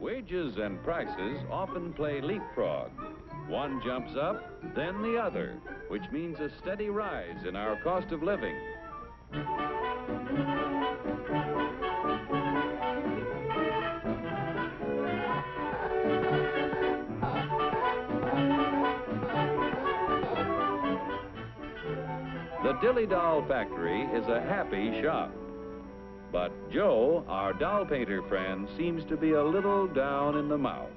Wages and prices often play leapfrog. One jumps up, then the other, which means a steady rise in our cost of living. The Dilly Doll Factory is a happy shop. But Joe, our doll painter friend, seems to be a little down in the mouth,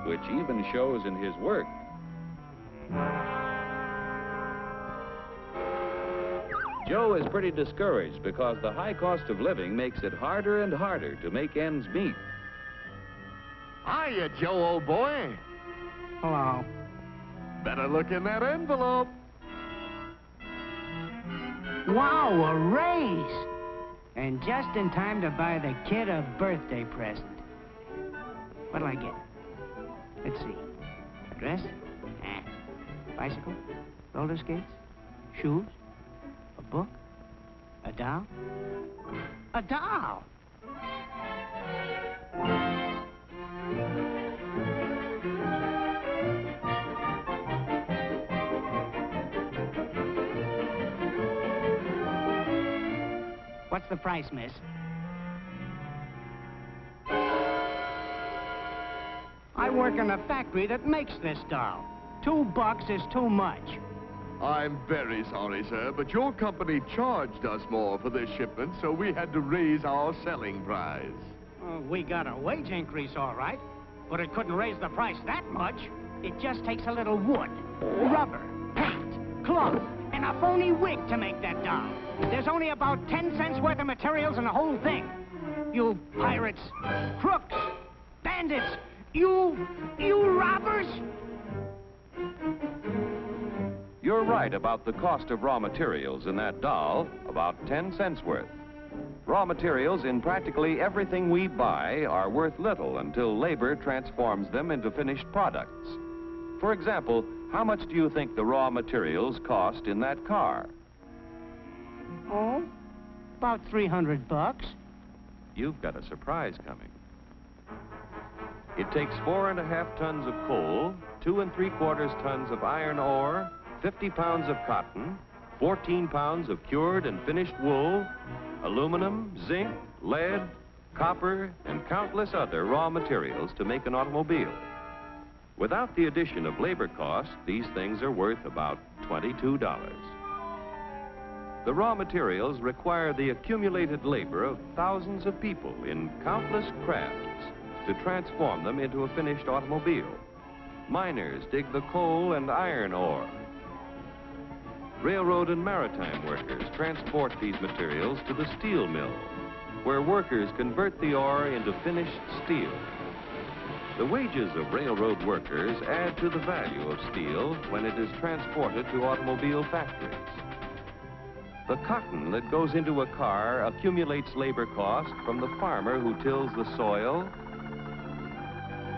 which even shows in his work. Joe is pretty discouraged because the high cost of living makes it harder and harder to make ends meet. Hiya, Joe, old boy. Hello. Better look in that envelope. Wow, a raise! And just in time to buy the kid a birthday present. What'll I get? Let's see. A dress? Bicycle? Roller skates? Shoes? A book? A doll? A doll! What's the price, miss? I work in a factory that makes this doll. $2 is too much. I'm very sorry, sir, but your company charged us more for this shipment, so we had to raise our selling price. We got a wage increase, all right, but it couldn't raise the price that much. It just takes a little wood, rubber, paint, cloth, and a phony wig to make that doll. There's only about 10 cents worth of materials in the whole thing. You pirates, crooks, bandits, you robbers! You're right about the cost of raw materials in that doll, about 10 cents worth. Raw materials in practically everything we buy are worth little until labor transforms them into finished products. For example, how much do you think the raw materials cost in that car? Oh, about $300. You've got a surprise coming. It takes 4.5 tons of coal, 2 3/4 tons of iron ore, 50 pounds of cotton, 14 pounds of cured and finished wool, aluminum, zinc, lead, copper, and countless other raw materials to make an automobile. Without the addition of labor costs, these things are worth about $22. The raw materials require the accumulated labor of thousands of people in countless crafts to transform them into a finished automobile. Miners dig the coal and iron ore. Railroad and maritime workers transport these materials to the steel mill, where workers convert the ore into finished steel. The wages of railroad workers add to the value of steel when it is transported to automobile factories. The cotton that goes into a car accumulates labor cost from the farmer who tills the soil,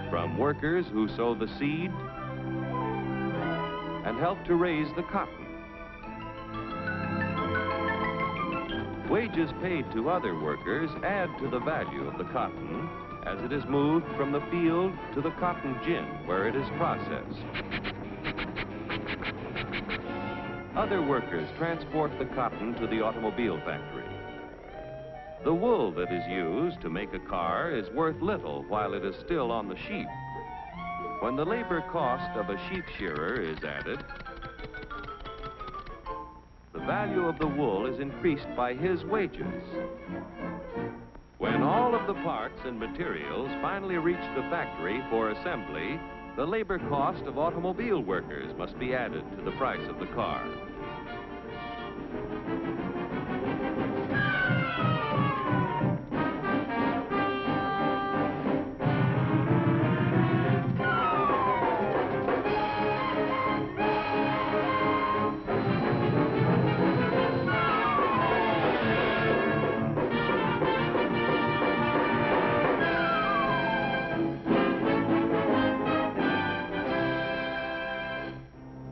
from workers who sow the seed, and help to raise the cotton. Wages paid to other workers add to the value of the cotton as it is moved from the field to the cotton gin where it is processed. Other workers transport the cotton to the automobile factory. The wool that is used to make a car is worth little while it is still on the sheep. When the labor cost of a sheep shearer is added, the value of the wool is increased by his wages. When all of the parts and materials finally reach the factory for assembly, the labor cost of automobile workers must be added to the price of the car.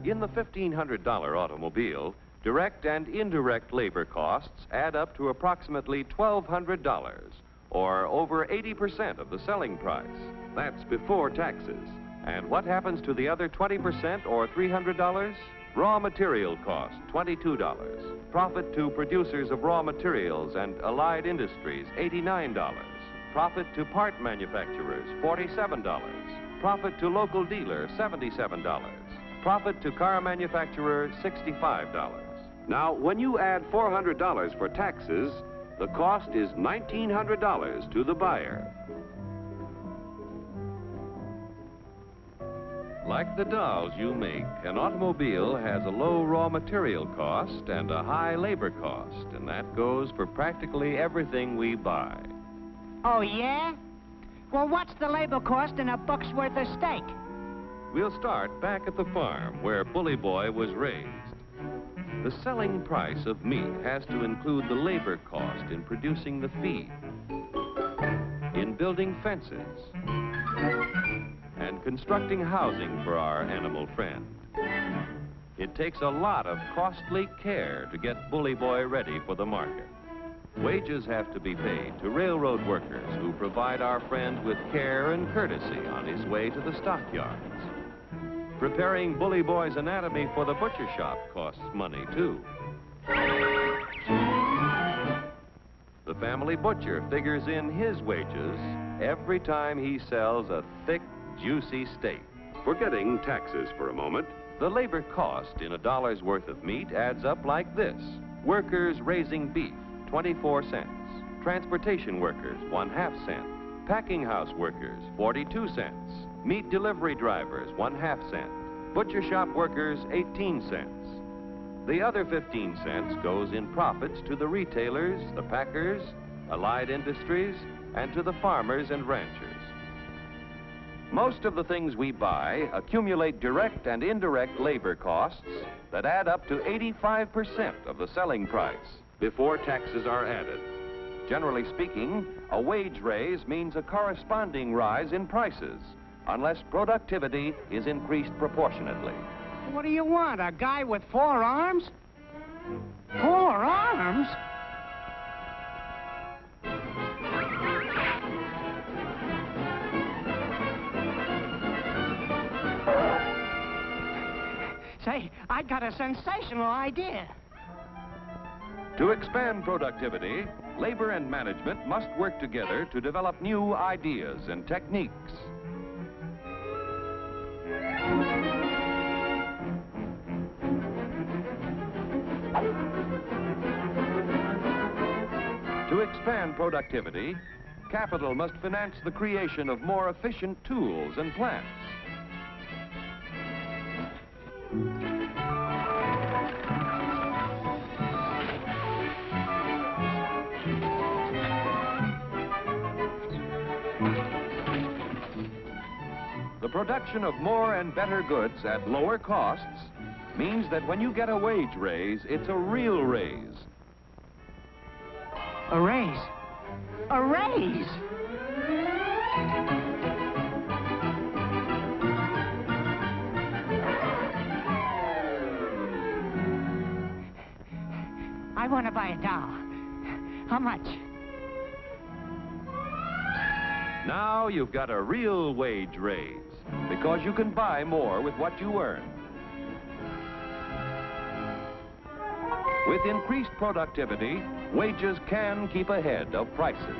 In the $1,500 automobile, direct and indirect labor costs add up to approximately $1,200, or over 80% of the selling price. That's before taxes. And what happens to the other 20% or $300? Raw material cost, $22. Profit to producers of raw materials and allied industries, $89. Profit to part manufacturers, $47. Profit to local dealer, $77. Profit to car manufacturer, $65. Now, when you add $400 for taxes, the cost is $1,900 to the buyer. Like the dolls you make, an automobile has a low raw material cost and a high labor cost, and that goes for practically everything we buy. Oh, yeah? Well, what's the labor cost in a buck's worth of steak? We'll start back at the farm where Bully Boy was raised. The selling price of meat has to include the labor cost in producing the feed, in building fences, and constructing housing for our animal friend. It takes a lot of costly care to get Bully Boy ready for the market. Wages have to be paid to railroad workers who provide our friend with care and courtesy on his way to the stockyards. Preparing Bully Boy's anatomy for the butcher shop costs money, too. The family butcher figures in his wages every time he sells a thick, juicy steak. Forgetting taxes for a moment, the labor cost in a dollar's worth of meat adds up like this. Workers raising beef, 24 cents. Transportation workers, 1/2 cent. Packing house workers, 42 cents. Meat delivery drivers, 1/2 cent. Butcher shop workers, 18 cents. The other 15 cents goes in profits to the retailers, the packers, allied industries, and to the farmers and ranchers. Most of the things we buy accumulate direct and indirect labor costs that add up to 85% of the selling price before taxes are added. Generally speaking, a wage raise means a corresponding rise in prices, unless productivity is increased proportionately. What do you want, a guy with 4 arms? 4 arms? Say, I got a sensational idea. To expand productivity, labor and management must work together to develop new ideas and techniques. To expand productivity, capital must finance the creation of more efficient tools and plants. The production of more and better goods at lower costs means that when you get a wage raise, it's a real raise. A raise? A raise! I want to buy a doll. How much? Now you've got a real wage raise, because you can buy more with what you earn. With increased productivity, wages can keep ahead of prices.